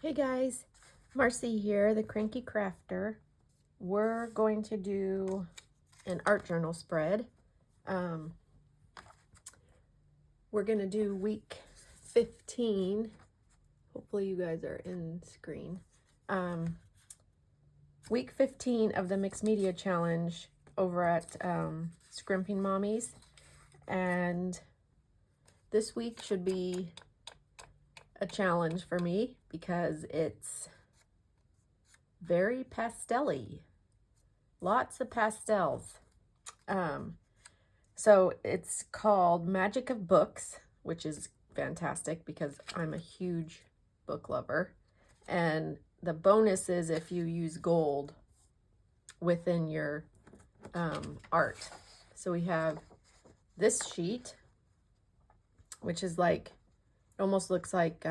Hey guys, Marcy here, the Cranky Crafter. We're going to do an art journal spread. We're going to do week 15. Hopefully you guys are in screen. Week 15 of the Mixed Media Challenge over at Scrimping Mommies. And this week should be a challenge for me because it's very pastel-y. Lots of pastels. So it's called Magic of Books, which is fantastic because I'm a huge book lover. And the bonus is if you use gold within your art. So we have this sheet, which is like, it almost looks like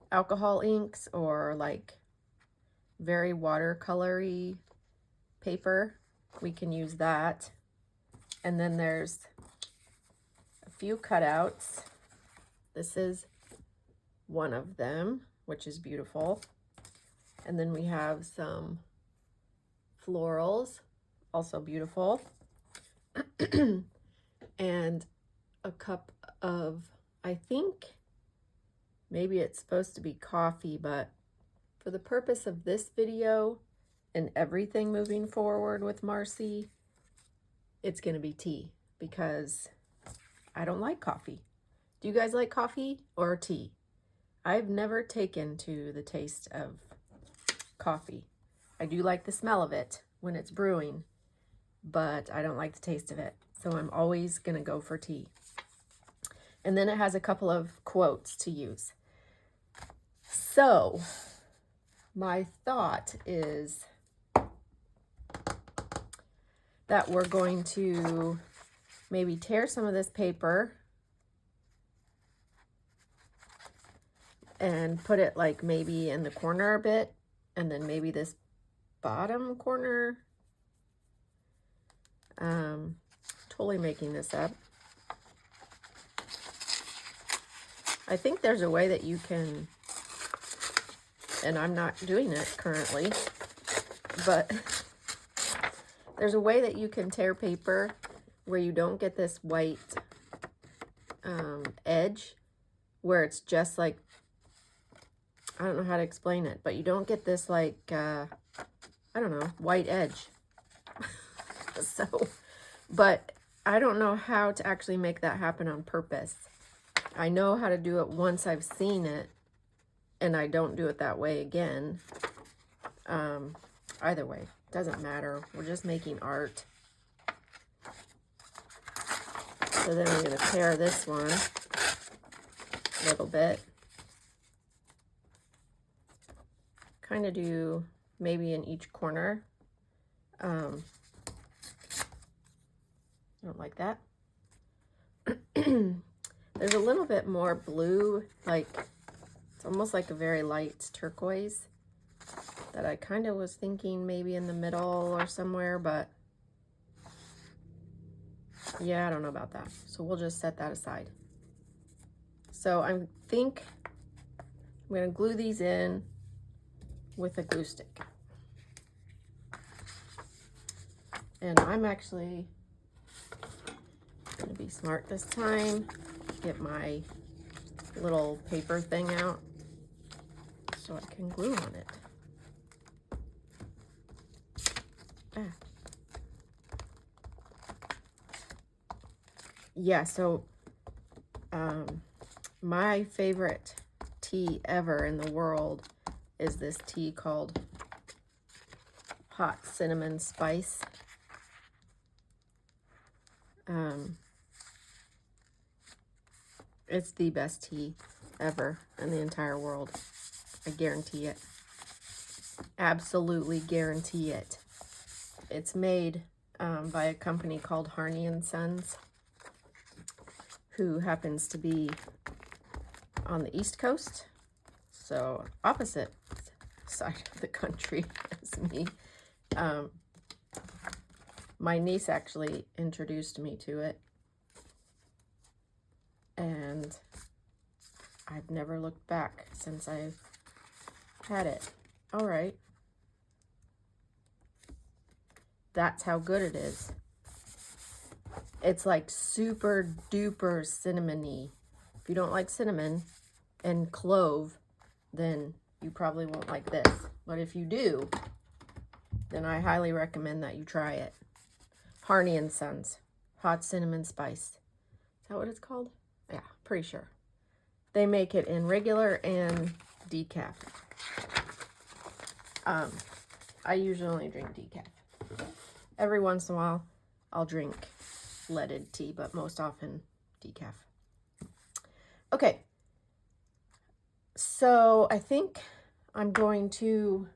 alcohol inks or like very watercolory paper. We can use that. And then there's a few cutouts. This is one of them, which is beautiful. And then we have some florals, also beautiful. And a cup of, I think maybe it's supposed to be coffee, but for the purpose of this video and everything moving forward with Marcy, it's going to be tea because I don't like coffee. Do you guys like coffee or tea? I've never taken to the taste of coffee. I do like the smell of it when it's brewing, but I don't like the taste of it. So I'm always going to go for tea. And then it has a couple of quotes to use. So my thought is that we're going to maybe tear some of this paper and put it like maybe in the corner a bit, and then maybe this bottom corner. Totally making this up. I think there's a way that you can, and I'm not doing it currently, but there's a way that you can tear paper where you don't get this white edge, where it's just like, I don't know how to explain it, but you don't get this like, I don't know, white edge. So, but I don't know how to actually make that happen on purpose. I know how to do it once I've seen it, and I don't do it that way again. Either way, doesn't matter. We're just making art. So then I'm going to tear this one a little bit. Kind of do maybe in each corner. I don't like that. There's a little bit more blue, like it's almost like a very light turquoise that I kind of was thinking maybe in the middle or somewhere, but yeah, I don't know about that. So we'll just set that aside. So I think I'm going to glue these in with a glue stick. And I'm actually going to be smart this time. Get my little paper thing out so I can glue on it. Yeah, so my favorite tea ever in the world is this tea called Hot Cinnamon Spice. It's the best tea ever in the entire world. I guarantee it. Absolutely guarantee it. It's made by a company called Harney and Sons, who happens to be on the East Coast, so opposite side of the country as me. My niece actually introduced me to it, and I I've never looked back since I've had it. All right. That's how good it is. It's like super duper cinnamony. If you don't like cinnamon and clove, then you probably won't like this. But if you do, then I highly recommend that you try it. Harney & Sons Hot Cinnamon Spice. Is that what it's called? Yeah, pretty sure. They make it in regular and decaf. I usually only drink decaf. Every once in a while, I'll drink leaded tea, but most often decaf. Okay, so I think I'm going to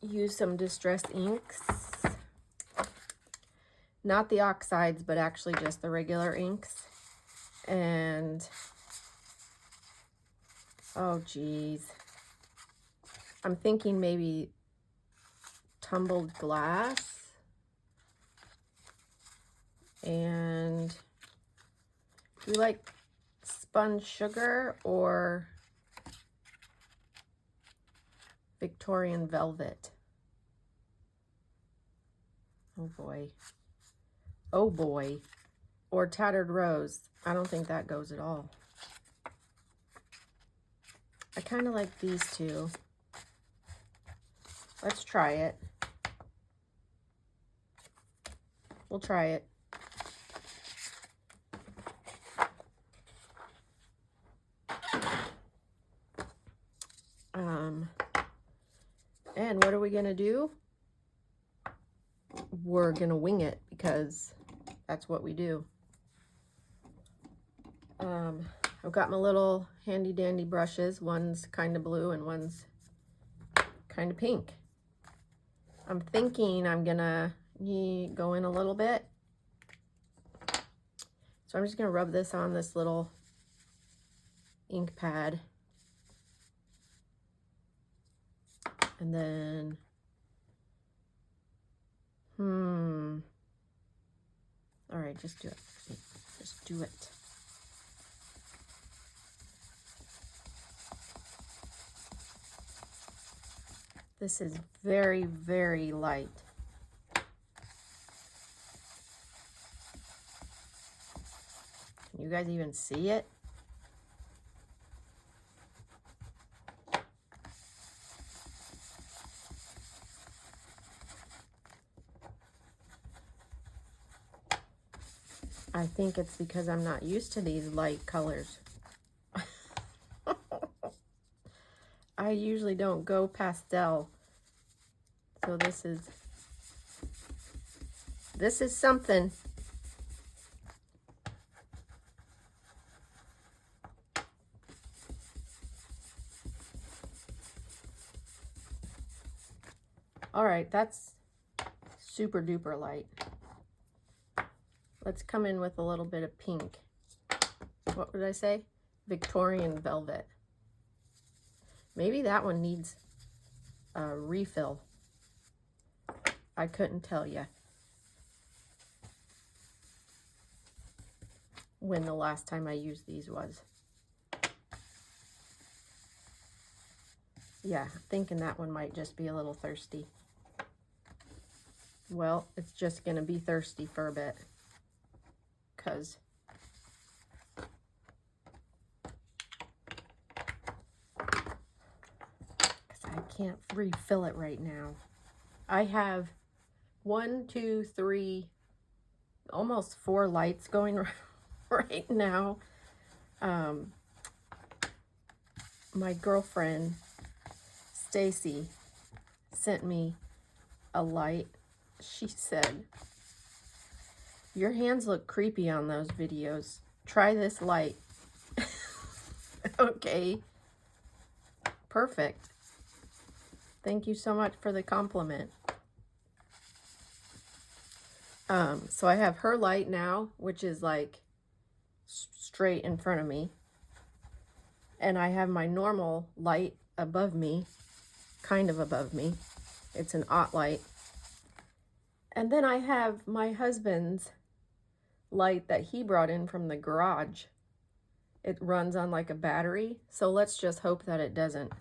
use some distress inks. Not the oxides, but actually just the regular inks. And, oh geez. I'm thinking maybe Tumbled Glass. And do you like Spun Sugar or Victorian Velvet? Oh boy. Oh boy. Or Tattered Rose. I don't think that goes at all. I kind of like these two. Let's try it. We'll try it. And what are we going to do? We're going to wing it because that's what we do. I've got my little handy dandy brushes. One's kind of blue and one's kind of pink. I'm thinking I'm going to go in a little bit. So I'm just going to rub this on this little ink pad. And then, all right, just do it. Just do it. This is very, very light. Can you guys even see it? I think it's because I'm not used to these light colors. I usually don't go pastel. So this is something. All right, that's super duper light. Let's come in with a little bit of pink. What would I say? Victorian Velvet. Maybe that one needs a refill. I couldn't tell you when the last time I used these was. Yeah, thinking that one might just be a little thirsty. Well, it's just going to be thirsty for a bit. Because I can't refill it right now. I have 1, 2, 3, almost 4 lights going right now. My girlfriend, Stacy, sent me a light. She said, "Your hands look creepy on those videos. Try this light." Okay. Perfect. Thank you so much for the compliment. So I have her light now, which is like straight in front of me. And I have my normal light above me, kind of above me. It's an OT light. And then I have my husband's light that he brought in from the garage. it runs on like a battery. So let's just hope that it doesn't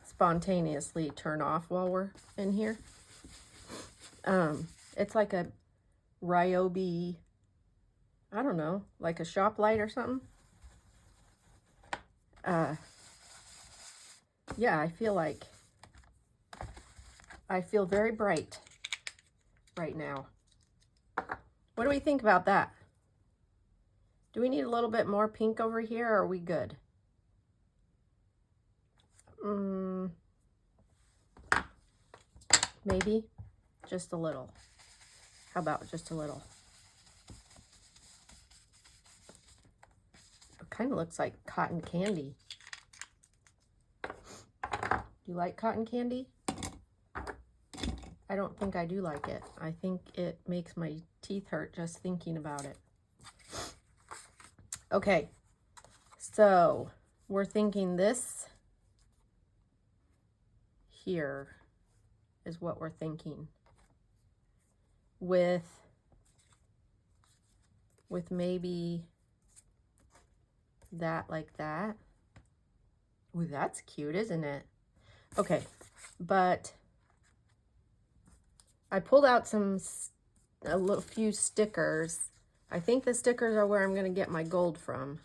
spontaneously turn off while we're in here. It's like a Ryobi, I don't know, like a shop light or something. Yeah, I feel very bright right now. What do we think about that? Do we need a little bit more pink over here, or are we good? Maybe just a little. How about just a little? It kind of looks like cotton candy. Do you like cotton candy? I don't think I do like it. I think it makes my teeth hurt just thinking about it. Okay, so we're thinking this here is what we're thinking. With maybe that like that. Ooh, that's cute, isn't it? Okay, but I pulled out a few stickers. I think the stickers are where I'm going to get my gold from.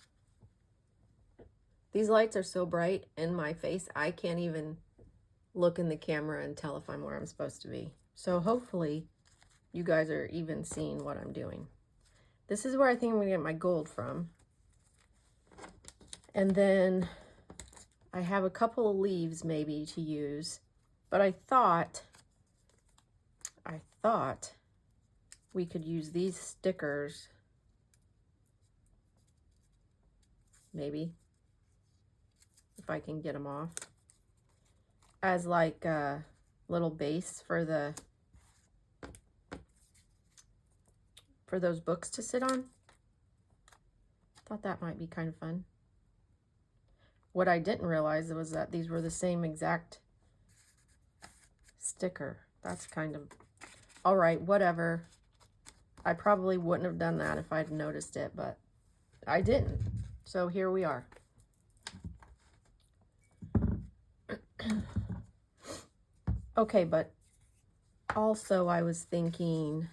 These lights are so bright in my face, I can't even look in the camera and tell if I'm where I'm supposed to be. So hopefully you guys are even seeing what I'm doing. This is where I think I'm going to get my gold from. And then I have a couple of leaves maybe to use, but I thought we could use these stickers, maybe, if I can get them off, as like a little base for those books to sit on. Thought that might be kind of fun. What I didn't realize was that these were the same exact sticker. That's kind of, all right, whatever. I probably wouldn't have done that if I'd noticed it, but I didn't. So here we are. Okay, but also I was thinking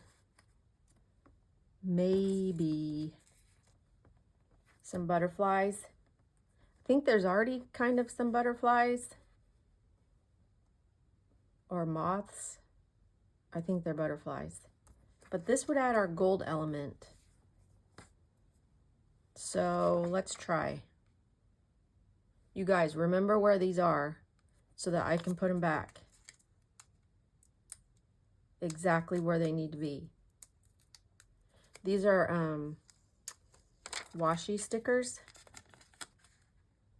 maybe some butterflies. I think there's already kind of some butterflies or moths. I think they're butterflies. But this would add our gold element. So let's try. You guys, remember where these are so that I can put them back exactly where they need to be. These are washi stickers.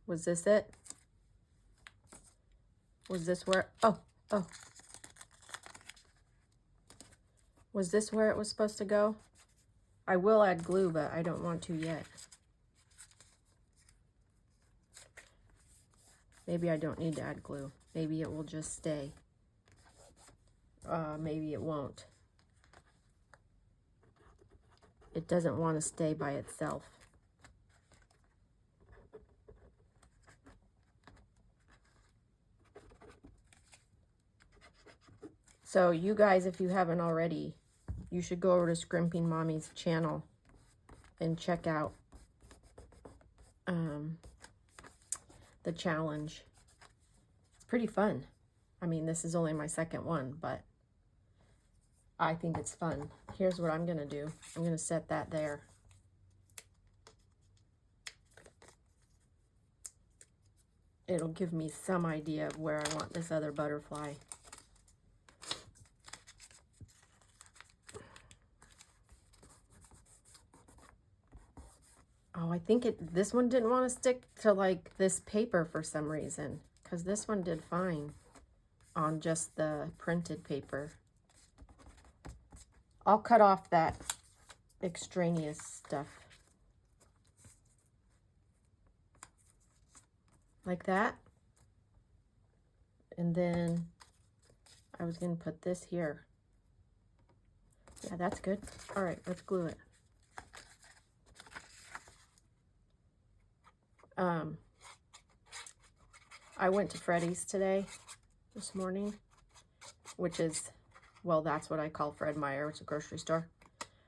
Was this it? Was this where, oh. Was this where it was supposed to go? I will add glue, but I don't want to yet. Maybe I don't need to add glue. Maybe it will just stay. Maybe it won't. It doesn't want to stay by itself. So you guys, if you haven't already, you should go over to Scrimping Mommy's channel and check out the challenge. It's pretty fun. I mean, this is only my second one, but I think it's fun. Here's what I'm going to do. I'm going to set that there. It'll give me some idea of where I want this other butterfly. Oh, I think this one didn't want to stick to like this paper for some reason, because this one did fine on just the printed paper. I'll cut off that extraneous stuff. Like that. And then I was going to put this here. Yeah, that's good. All right, let's glue it. I went to Freddy's this morning, which is, well, that's what I call Fred Meyer. It's a grocery store.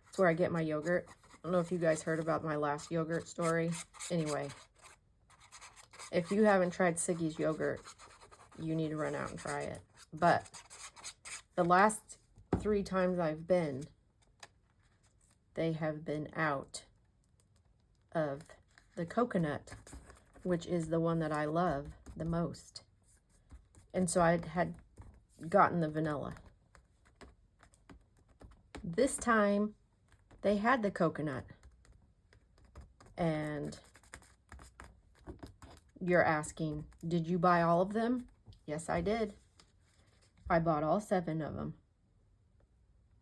It's where I get my yogurt. I don't know if you guys heard about my last yogurt story. Anyway, if you haven't tried Siggi's yogurt, you need to run out and try it. But the last 3 times I've been, they have been out of the coconut, which is the one that I love the most. And so I had gotten the vanilla. This time they had the coconut. And you're asking, did you buy all of them? Yes, I did. I bought all 7 of them.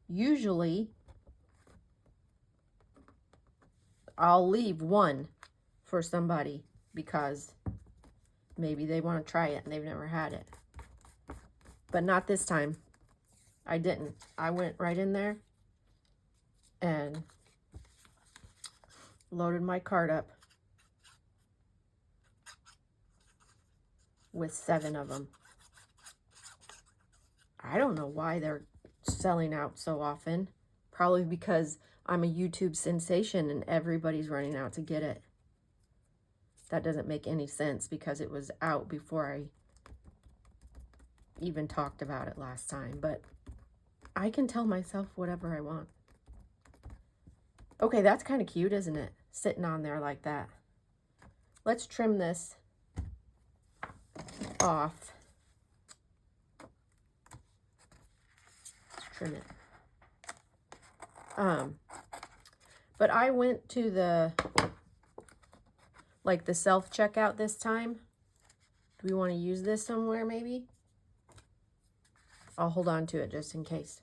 Usually, I'll leave 1 for somebody because maybe they want to try it and they've never had it. But not this time. I didn't. I went right in there and loaded my cart up with 7 of them. I don't know why they're selling out so often. Probably because I'm a YouTube sensation and everybody's running out to get it. That doesn't make any sense because it was out before I even talked about it last time. But I can tell myself whatever I want. Okay, that's kind of cute, isn't it? Sitting on there like that. Let's trim this off. Let's trim it. But I went to the self-checkout this time. Do we want to use this somewhere maybe? I'll hold on to it just in case.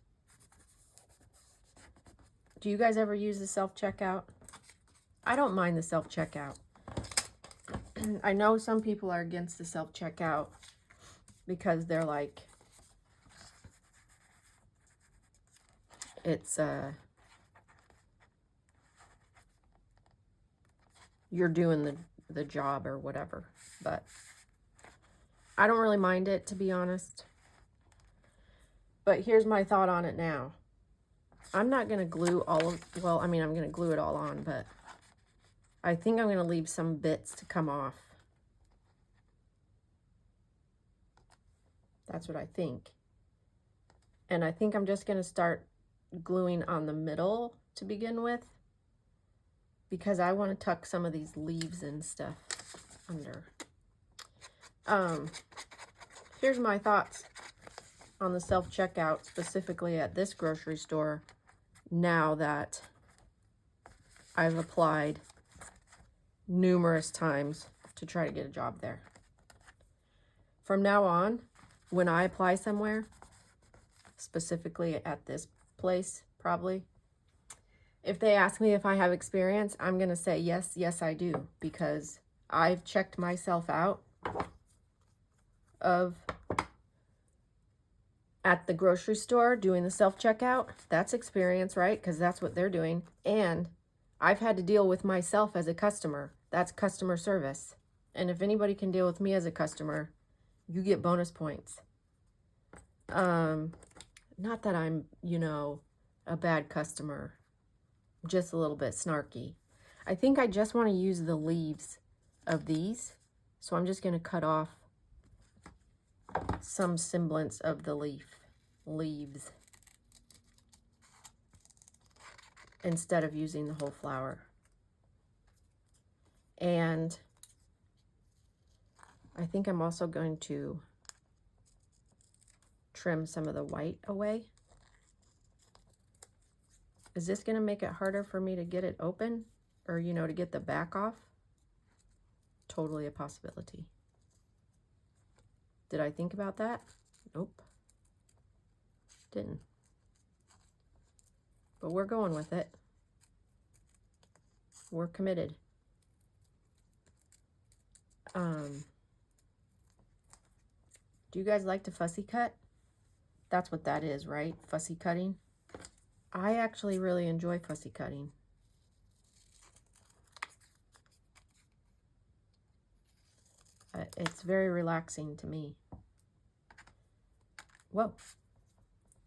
Do you guys ever use the self-checkout? I don't mind the self-checkout. I know some people are against the self-checkout because they're like, it's, you're doing the job or whatever. But I don't really mind it, to be honest. But here's my thought on it now. I'm not going to glue all of, well, I mean, I'm going to glue it all on, but I think I'm going to leave some bits to come off. That's what I think. And I think I'm just going to start gluing on the middle to begin with, because I want to tuck some of these leaves and stuff under. Here's my thoughts on the self-checkout, specifically at this grocery store, now that I've applied numerous times to try to get a job there. From now on, when I apply somewhere, specifically at this place, probably, if they ask me if I have experience, I'm going to say yes, yes I do, because I've checked myself out of at the grocery store doing the self-checkout. That's experience, right? Because that's what they're doing. And I've had to deal with myself as a customer. That's customer service. And if anybody can deal with me as a customer, you get bonus points. Not that I'm, a bad customer. Just a little bit snarky. I think I just want to use the leaves of these. So I'm just going to cut off some semblance of the leaves instead of using the whole flower. And I think I'm also going to trim some of the white away. Is this going to make it harder for me to get it open, or to get the back off? Totally a possibility. Did I think about that? Nope. Didn't. But we're going with it. We're committed. Do you guys like to fussy cut? That's what that is, right? Fussy cutting. I actually really enjoy fussy cutting. It's very relaxing to me. Whoa.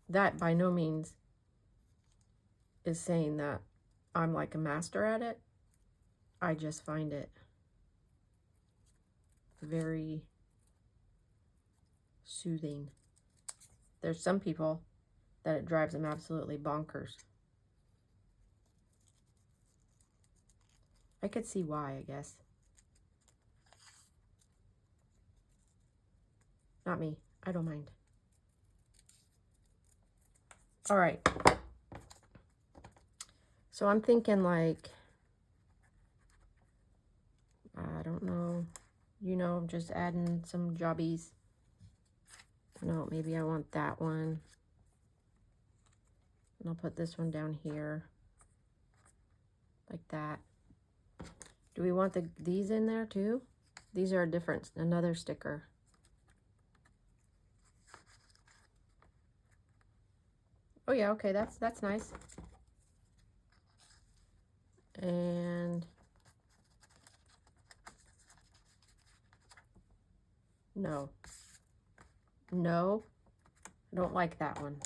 That by no means is saying that I'm like a master at it. I just find it very soothing. There's some people that it drives them absolutely bonkers. I could see why, I guess. Not me. I don't mind. All right. So I'm thinking like, I don't know, you know, just adding some jobbies. No, maybe I want that one. And I'll put this one down here. Like that. Do we want these in there too? These are a different, another sticker. Oh yeah, okay, that's nice. And no, I don't like that one.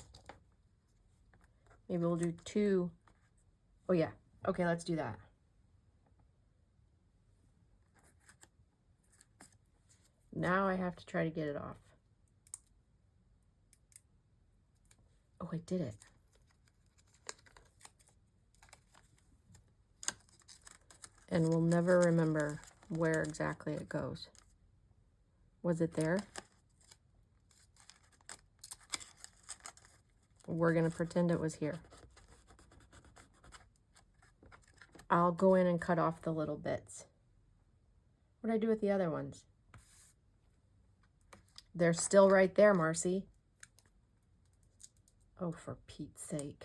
Maybe we'll do 2. Oh yeah, okay, let's do that. Now I have to try to get it off. Oh, I did it. And we'll never remember where exactly it goes. Was it there? We're gonna pretend it was here. I'll go in and cut off the little bits. What did I do with the other ones? They're still right there, Marcy. Oh, for Pete's sake.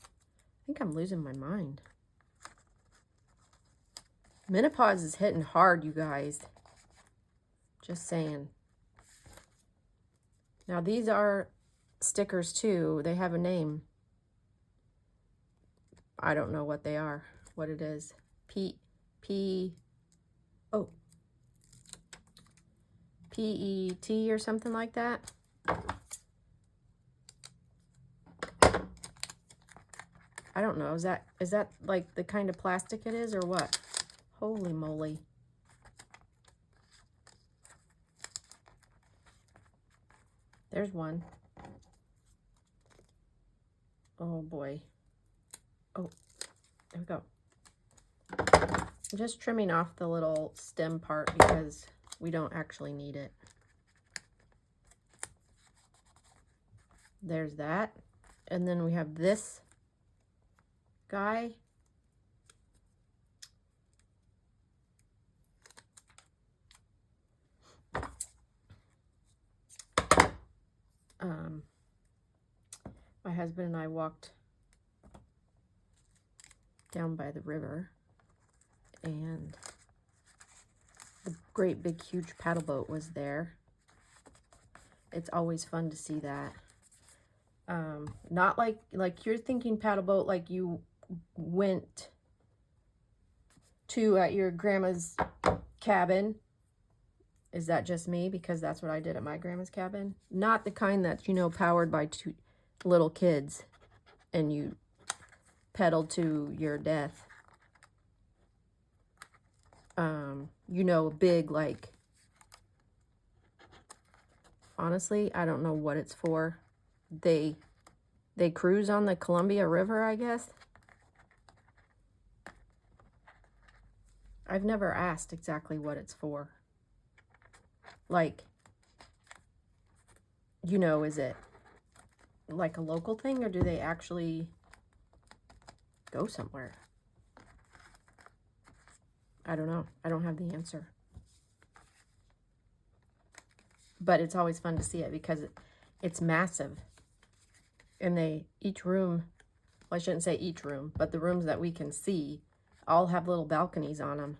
I think I'm losing my mind. Menopause is hitting hard, you guys. Just saying. Now, these are stickers too. They have a name. I don't know what they are, what it is. Oh. PET or something like that. I don't know. Is that like the kind of plastic it is or what? Holy moly. There's one. Oh boy. Oh, there we go. I'm just trimming off the little stem part because we don't actually need it. There's that. And then we have this guy. My husband and I walked down by the river, and the great big huge paddle boat was there. It's always fun to see that. Not like you're thinking paddle boat like you went to at your grandma's cabin. Is that just me? Because that's what I did at my grandma's cabin. Not the kind that's, you know, powered by 2 little kids and you pedal to your death. You know, big, like, honestly, I don't know what it's for. They cruise on the Columbia River, I guess. I've never asked exactly what it's for. Like, you know, is it like a local thing or do they actually go somewhere? I don't know. I don't have the answer. But it's always fun to see it because it's massive. And each room, well, I shouldn't say each room, but the rooms that we can see all have little balconies on them.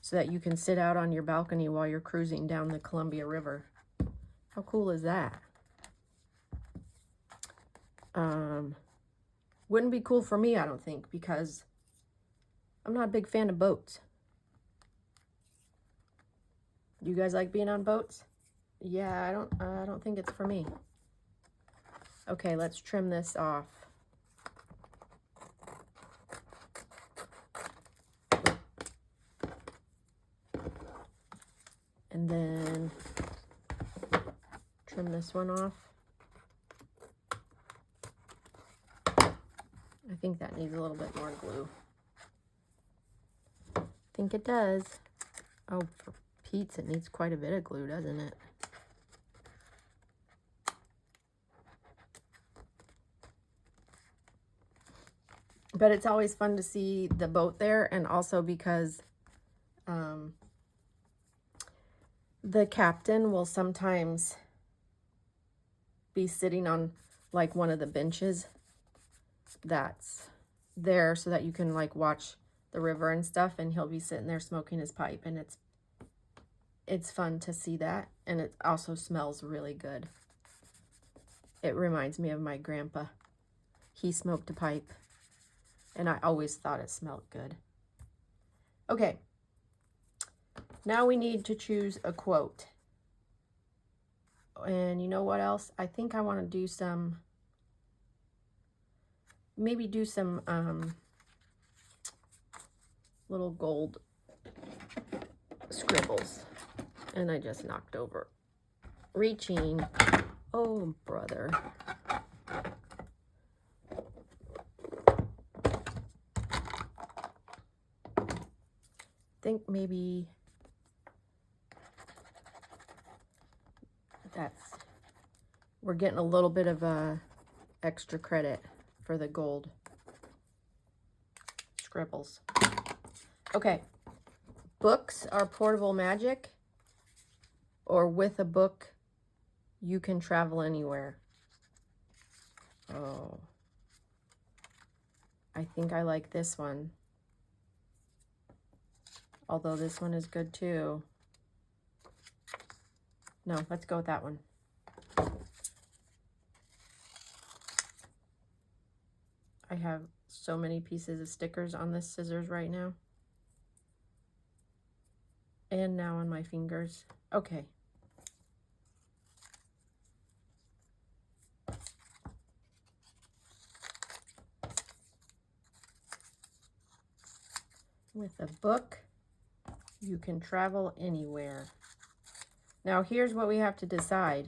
So that you can sit out on your balcony while you're cruising down the Columbia River. How cool is that? Wouldn't be cool for me, I don't think, because I'm not a big fan of boats. You guys like being on boats? Yeah, I don't think it's for me. Okay, let's trim this off. And then trim this one off. I think that needs a little bit more glue. I think it does. Oh, for Pete's, it needs quite a bit of glue, doesn't it? But it's always fun to see the boat there, and also because the captain will sometimes be sitting on like one of the benches that's there so that you can like watch the river and stuff, and he'll be sitting there smoking his pipe, and it's fun to see that, and it also smells really good. It reminds me of my grandpa. He smoked a pipe, and I always thought it smelled good. Okay, now we need to choose a quote. And you know what else? I think I want to do some, maybe do some little gold scribbles. And I just knocked over. Reaching. Oh, brother. Think maybe we're getting a little bit of a extra credit for the gold scribbles. Okay, books are portable magic, or with a book you can travel anywhere. Oh, I think I like this one. Although this one is good too. No, let's go with that one. I have so many pieces of stickers on this scissors right now. And now on my fingers. Okay. With a book, you can travel anywhere. Now here's what we have to decide.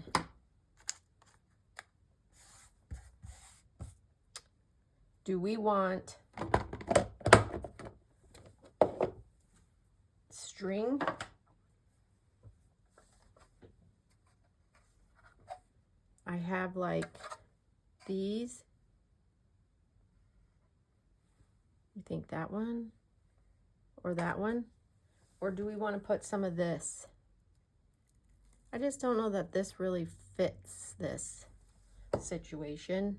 Do we want string? I have like these. You think that one or that one? Or do we want to put some of this? I just don't know that this really fits this situation.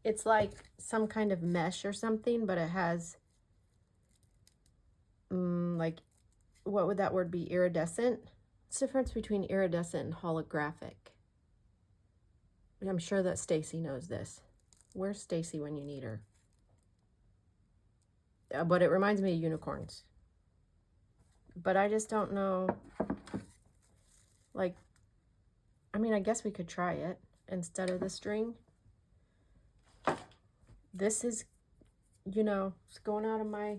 It's like some kind of mesh or something, but it has like, what would that word be? Iridescent? What's the difference between iridescent and holographic? I'm sure that Stacy knows this. Where's Stacy when you need her? But it reminds me of unicorns. But I just don't know. Like, I mean, I guess we could try it instead of the string. This is, you know, it's going out of my,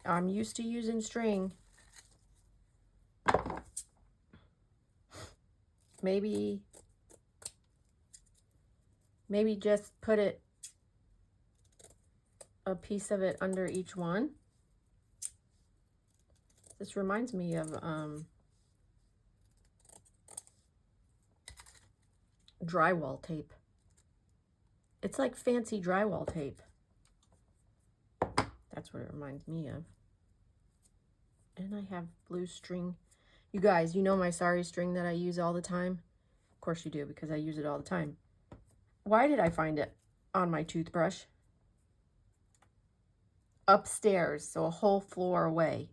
I'm used to using string. Maybe just put it, a piece of it under each one. This reminds me of drywall tape. It's like fancy drywall tape. That's what it reminds me of. And I have blue string. You guys, you know my sari string that I use all the time? Of course you do, because I use it all the time. Why did I find it on my toothbrush? Upstairs, so a whole floor away.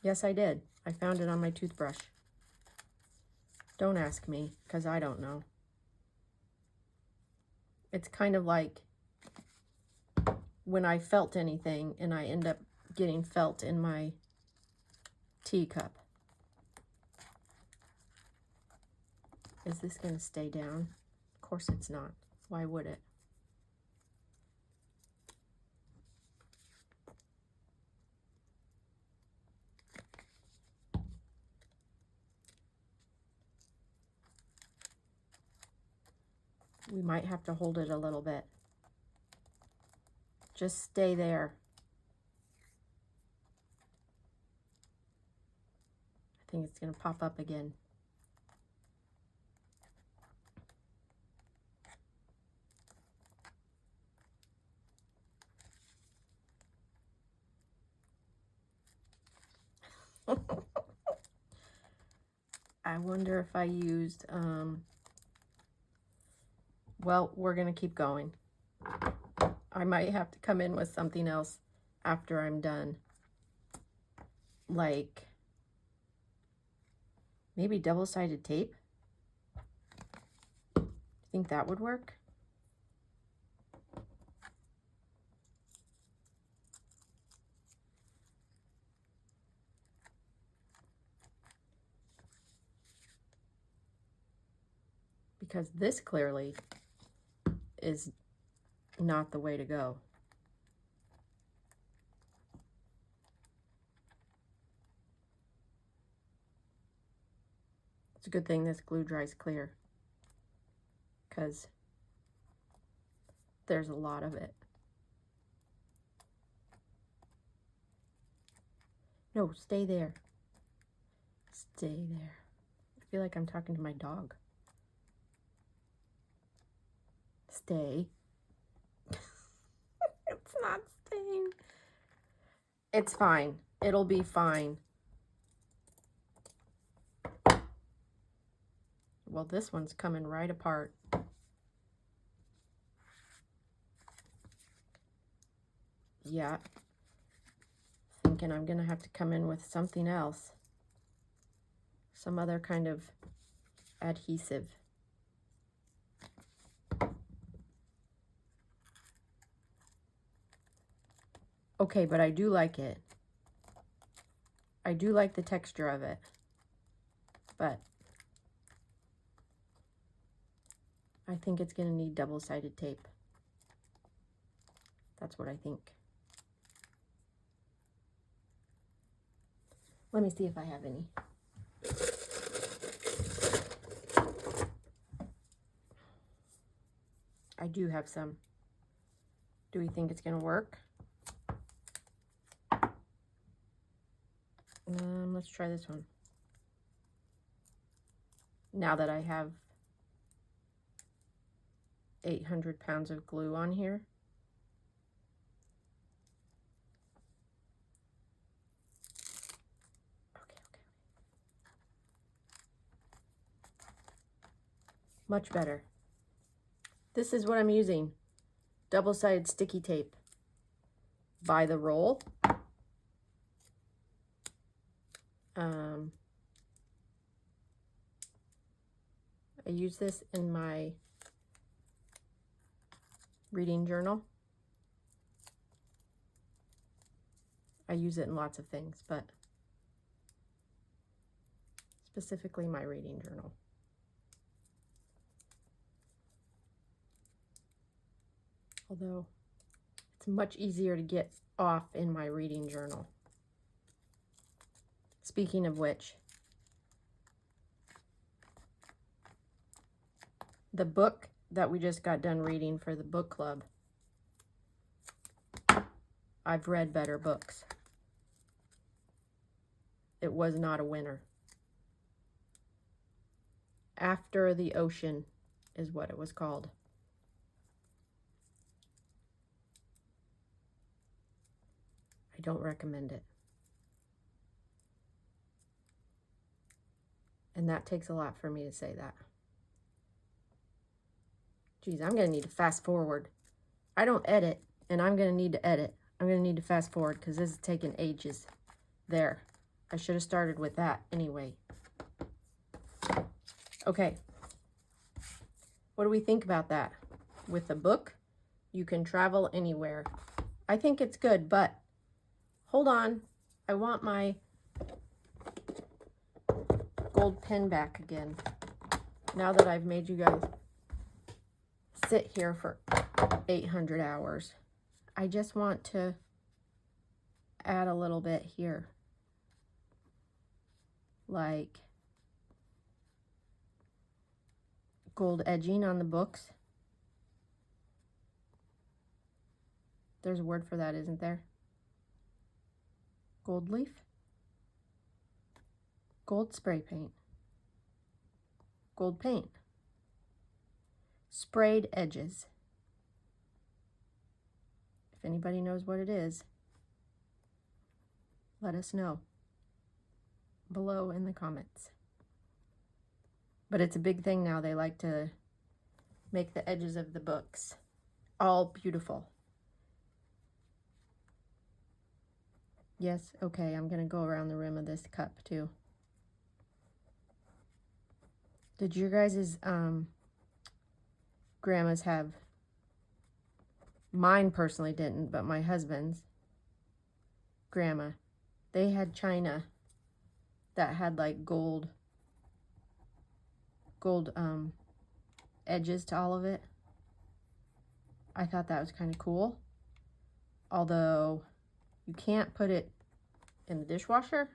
Yes, I did. I found it on my toothbrush. Don't ask me, because I don't know. It's kind of like when I felt anything and I end up getting felt in my teacup. Is this going to stay down? Of course it's not. Why would it? We might have to hold it a little bit. Just stay there. I think it's going to pop up again. I wonder if I used, well, we're going to keep going. I might have to come in with something else after I'm done. Like, maybe double-sided tape? You think that would work? Because this clearly is not the way to go. It's a good thing this glue dries clear, because there's a lot of it. No, stay there. Stay there. I feel like I'm talking to my dog. Stay. It's not staying. It's fine. It'll be fine. Well, this one's coming right apart. Yeah. Thinking I'm gonna have to come in with something else. Some other kind of adhesive. Okay, but I do like it. I do like the texture of it. But I think it's going to need double-sided tape. That's what I think. Let me see if I have any. I do have some. Do we think it's going to work? Let's try this one. Now that I have 800 pounds of glue on here. Okay. Much better. This is what I'm using. Double-sided sticky tape by the roll. I use this in my reading journal. I use it in lots of things, but specifically my reading journal. Although it's much easier to get off in my reading journal. Speaking of which, the book that we just got done reading for the book club, I've read better books. It was not a winner. After the Ocean is what it was called. I don't recommend it. And that takes a lot for me to say that. Geez, I'm going to need to fast forward. I don't edit, and I'm going to need to edit. I'm going to need to fast forward because this is taking ages. There. I should have started with that anyway. Okay. What do we think about that? With a book, you can travel anywhere. I think it's good, but hold on. I want my gold pen back again. Now that I've made you guys sit here for 800 hours. I just want to add a little bit here. Like gold edging on the books. There's a word for that, isn't there? Gold leaf. Gold spray paint. Gold paint. Sprayed edges. If anybody knows what it is, let us know below in the comments. But it's a big thing now. They like to make the edges of the books all beautiful. Yes, okay, I'm going to go around the rim of this cup too. Did your guys' grandmas have, mine personally didn't, but my husband's grandma, they had china that had like gold edges to all of it. I thought that was kind of cool. Although you can't put it in the dishwasher,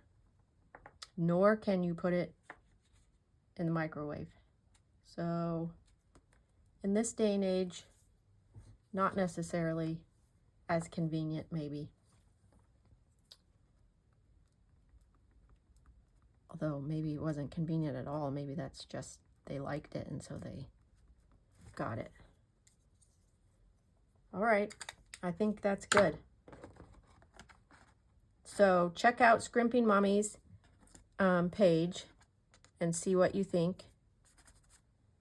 nor can you put it in the microwave. So in this day and age, not necessarily as convenient maybe. Although maybe it wasn't convenient at all. Maybe that's just they liked it and so they got it. All right, I think that's good. So check out Scrimping Mommy's page and see what you think.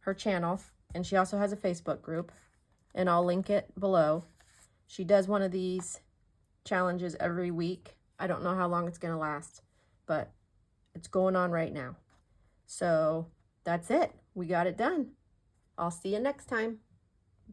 Her channel, and she also has a Facebook group, and I'll link it below. She does one of these challenges every week. I don't know how long it's going to last, but it's going on right now. So that's it. We got it done. I'll see you next time.